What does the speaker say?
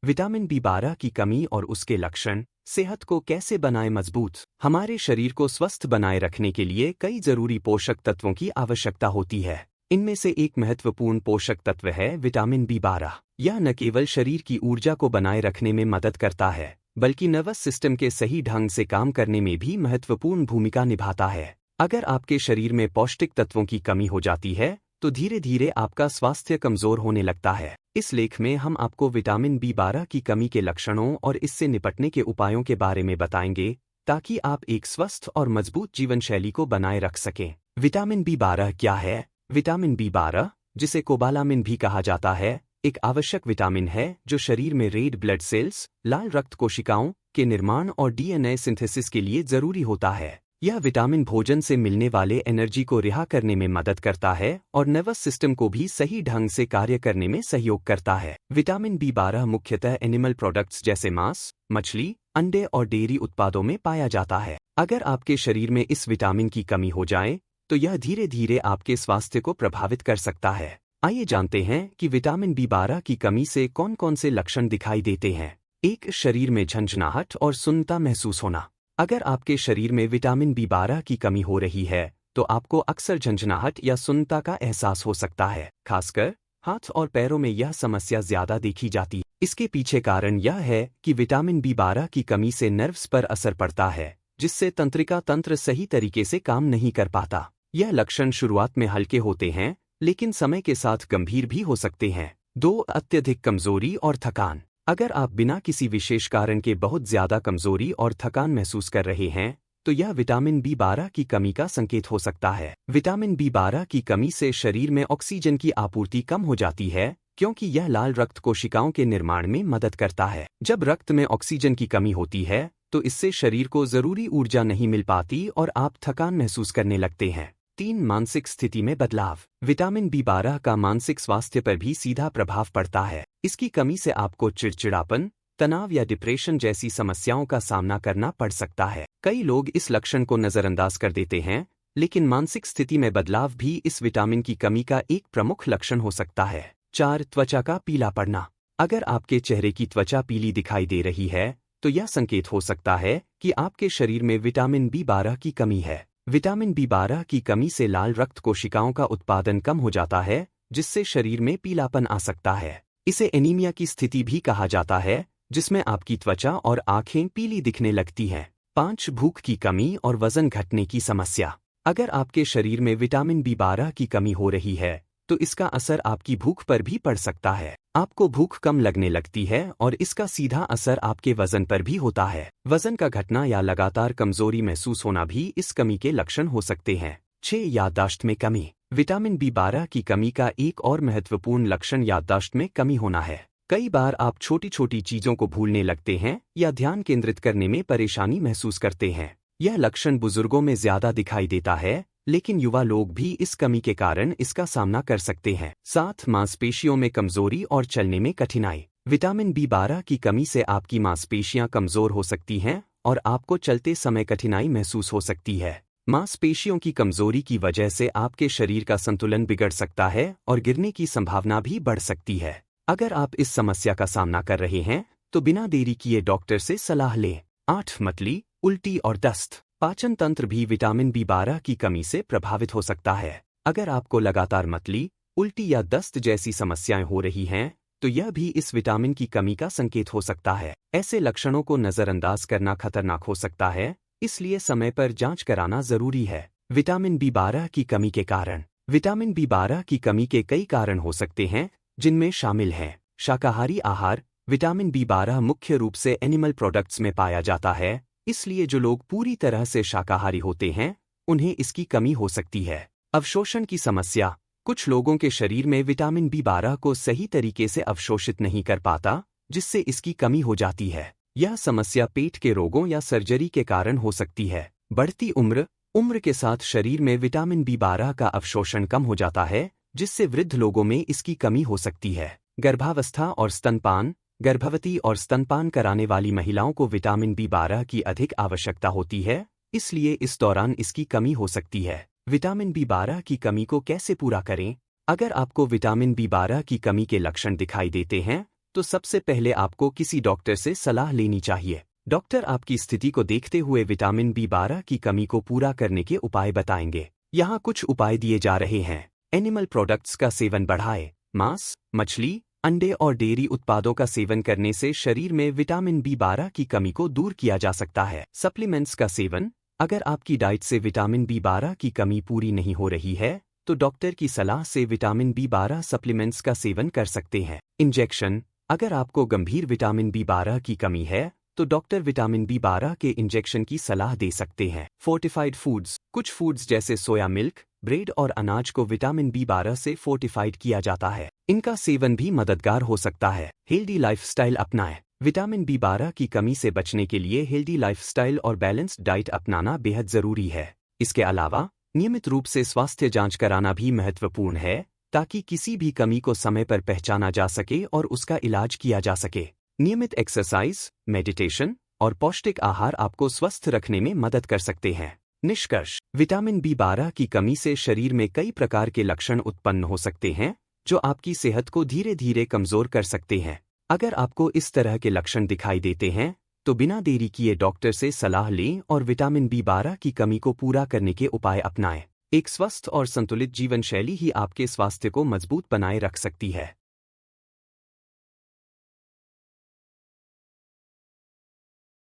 Vitamin B 12 की कमी और उसके लक्षण, सेहत को कैसे बनाए मजबूत। हमारे शरीर को स्वस्थ बनाए रखने के लिए कई जरूरी पोषक तत्वों की आवश्यकता होती है। इनमें से एक महत्वपूर्ण पोषक तत्व है विटामिन बी 12। यह न केवल शरीर की ऊर्जा को बनाए रखने में मदद करता है, बल्कि नर्वस सिस्टम के सही ढंग से काम करने में भी महत्वपूर्ण भूमिका निभाता है। अगर आपके शरीर में पौष्टिक तत्वों की कमी हो जाती है, तो धीरे धीरे आपका स्वास्थ्य कमजोर होने लगता है। इस लेख में हम आपको विटामिन बी 12 की कमी के लक्षणों और इससे निपटने के उपायों के बारे में बताएंगे, ताकि आप एक स्वस्थ और मजबूत जीवन शैली को बनाए रख सकें। विटामिन बी 12 क्या है? विटामिन बी 12, जिसे कोबालामिन भी कहा जाता है, एक आवश्यक विटामिन है जो शरीर में रेड ब्लड सेल्स, लाल रक्त कोशिकाओं के निर्माण और डीएनए सिंथेसिस के लिए जरूरी होता है। यह विटामिन भोजन से मिलने वाले एनर्जी को रिहा करने में मदद करता है और नर्वस सिस्टम को भी सही ढंग से कार्य करने में सहयोग करता है। विटामिन बी 12 मुख्यतः एनिमल प्रोडक्ट्स जैसे मांस, मछली, अंडे और डेयरी उत्पादों में पाया जाता है। अगर आपके शरीर में इस विटामिन की कमी हो जाए, तो यह धीरे धीरे आपके स्वास्थ्य को प्रभावित कर सकता है। आइए जानते हैं कि विटामिन बी 12 की कमी से कौन कौन से लक्षण दिखाई देते हैं। 1. शरीर में झंझनाहट और सुन्नता महसूस होना। अगर आपके शरीर में विटामिन बी 12 की कमी हो रही है, तो आपको अक्सर झंझनाहट या सुन्नता का एहसास हो सकता है। खासकर हाथ और पैरों में यह समस्या ज्यादा देखी जाती है। इसके पीछे कारण यह है कि विटामिन बी 12 की कमी से नर्व्स पर असर पड़ता है, जिससे तंत्रिका तंत्र सही तरीके से काम नहीं कर पाता। यह लक्षण शुरुआत में हल्के होते हैं, लेकिन समय के साथ गंभीर भी हो सकते हैं। 2. अत्यधिक कमजोरी और थकान। अगर आप बिना किसी विशेष कारण के बहुत ज्यादा कमजोरी और थकान महसूस कर रहे हैं, तो यह विटामिन बी 12 की कमी का संकेत हो सकता है। विटामिन बी 12 की कमी से शरीर में ऑक्सीजन की आपूर्ति कम हो जाती है, क्योंकि यह लाल रक्त कोशिकाओं के निर्माण में मदद करता है। जब रक्त में ऑक्सीजन की कमी होती है, तो इससे शरीर को जरूरी ऊर्जा नहीं मिल पाती और आप थकान महसूस करने लगते हैं। 3. मानसिक स्थिति में बदलाव। विटामिन बी 12 का मानसिक स्वास्थ्य पर भी सीधा प्रभाव पड़ता है। इसकी कमी से आपको चिड़चिड़ापन, तनाव या डिप्रेशन जैसी समस्याओं का सामना करना पड़ सकता है। कई लोग इस लक्षण को नजरअंदाज कर देते हैं, लेकिन मानसिक स्थिति में बदलाव भी इस विटामिन की कमी का एक प्रमुख लक्षण हो सकता है। 4. त्वचा का पीला पड़ना। अगर आपके चेहरे की त्वचा पीली दिखाई दे रही है, तो यह संकेत हो सकता है कि आपके शरीर में विटामिन बी 12 की कमी है। विटामिन बी 12 की कमी से लाल रक्त कोशिकाओं का उत्पादन कम हो जाता है, जिससे शरीर में पीलापन आ सकता है। इसे एनीमिया की स्थिति भी कहा जाता है, जिसमें आपकी त्वचा और आंखें पीली दिखने लगती हैं। 5. भूख की कमी और वजन घटने की समस्या। अगर आपके शरीर में विटामिन बी 12 की कमी हो रही है, तो इसका असर आपकी भूख पर भी पड़ सकता है। आपको भूख कम लगने लगती है और इसका सीधा असर आपके वजन पर भी होता है। वजन का घटना या लगातार कमजोरी महसूस होना भी इस कमी के लक्षण हो सकते हैं। 6. याददाश्त में कमी। विटामिन बी 12 की कमी का एक और महत्वपूर्ण लक्षण याददाश्त में कमी होना है। कई बार आप छोटी छोटी चीजों को भूलने लगते हैं या ध्यान केंद्रित करने में परेशानी महसूस करते हैं। यह लक्षण बुजुर्गों में ज्यादा दिखाई देता है, लेकिन युवा लोग भी इस कमी के कारण इसका सामना कर सकते हैं। 7. मांसपेशियों में कमजोरी और चलने में कठिनाई। विटामिन बी 12 की कमी से आपकी मांसपेशियां कमजोर हो सकती हैं और आपको चलते समय कठिनाई महसूस हो सकती है। मांसपेशियों की कमजोरी की वजह से आपके शरीर का संतुलन बिगड़ सकता है और गिरने की संभावना भी बढ़ सकती है। अगर आप इस समस्या का सामना कर रहे हैं, तो बिना देरी किए डॉक्टर से सलाह लें। 8. मतली, उल्टी और दस्त। पाचन तंत्र भी विटामिन बी 12 की कमी से प्रभावित हो सकता है। अगर आपको लगातार मतली, उल्टी या दस्त जैसी समस्याएं हो रही हैं, तो यह भी इस विटामिन की कमी का संकेत हो सकता है। ऐसे लक्षणों को नजरअंदाज करना खतरनाक हो सकता है, इसलिए समय पर जांच कराना जरूरी है। विटामिन बी 12 की कमी के कारण। विटामिन बी 12 की कमी के कई कारण हो सकते हैं, जिनमें शामिल हैं शाकाहारी आहार। विटामिन बी 12 मुख्य रूप से एनिमल प्रोडक्ट्स में पाया जाता है, इसलिए जो लोग पूरी तरह से शाकाहारी होते हैं, उन्हें इसकी कमी हो सकती है। अवशोषण की समस्या। कुछ लोगों के शरीर में विटामिन बी 12 को सही तरीके से अवशोषित नहीं कर पाता, जिससे इसकी कमी हो जाती है। यह समस्या पेट के रोगों या सर्जरी के कारण हो सकती है। बढ़ती उम्र के साथ शरीर में विटामिन बी 12 का अवशोषण कम हो जाता है, जिससे वृद्ध लोगों में इसकी कमी हो सकती है। गर्भावस्था और स्तनपान। गर्भवती और स्तनपान कराने वाली महिलाओं को विटामिन बी 12 की अधिक आवश्यकता होती है, इसलिए इस दौरान इसकी कमी हो सकती है। विटामिन बी 12 की कमी को कैसे पूरा करें? अगर आपको विटामिन बी 12 की कमी के लक्षण दिखाई देते हैं, तो सबसे पहले आपको किसी डॉक्टर से सलाह लेनी चाहिए। डॉक्टर आपकी स्थिति को देखते हुए विटामिन B12 की कमी को पूरा करने के उपाय बताएंगे। यहाँ कुछ उपाय दिए जा रहे हैं। एनिमल प्रोडक्ट्स का सेवन बढ़ाएं। मांस, मछली, अंडे और डेयरी उत्पादों का सेवन करने से शरीर में विटामिन B12 की कमी को दूर किया जा सकता है। सप्लीमेंट्स का सेवन, अगर आपकी डाइट से विटामिन B12 की कमी पूरी नहीं हो रही है तो डॉक्टर की सलाह से विटामिन B12 सप्लीमेंट्स का सेवन कर सकते हैं। इंजेक्शन, अगर आपको गंभीर विटामिन B12 की कमी है तो डॉक्टर विटामिन B12 के इंजेक्शन की सलाह दे सकते हैं। फोर्टिफाइड फूड्स, कुछ फूड्स जैसे सोया मिल्क, ब्रेड और अनाज को विटामिन B12 से फोर्टिफाइड किया जाता है। इनका सेवन भी मददगार हो सकता है। हेल्दी लाइफस्टाइल अपनाएं। विटामिन B12 की कमी से बचने के लिए हेल्दी लाइफस्टाइल और बैलेंस्ड डाइट अपनाना बेहद जरूरी है। इसके अलावा नियमित रूप से स्वास्थ्य जांच कराना भी महत्वपूर्ण है ताकि किसी भी कमी को समय पर पहचाना जा सके और उसका इलाज किया जा सके। नियमित एक्सरसाइज, मेडिटेशन और पौष्टिक आहार आपको स्वस्थ रखने में मदद कर सकते हैं। निष्कर्ष, विटामिन B12 की कमी से शरीर में कई प्रकार के लक्षण उत्पन्न हो सकते हैं जो आपकी सेहत को धीरे धीरे कमजोर कर सकते हैं। अगर आपको इस तरह के लक्षण दिखाई देते हैं तो बिना देरी किए डॉक्टर से सलाह लें और विटामिन B12 की कमी को पूरा करने के उपाय अपनाएं। एक स्वस्थ और संतुलित जीवन शैली ही आपके स्वास्थ्य को मजबूत बनाए रख सकती है।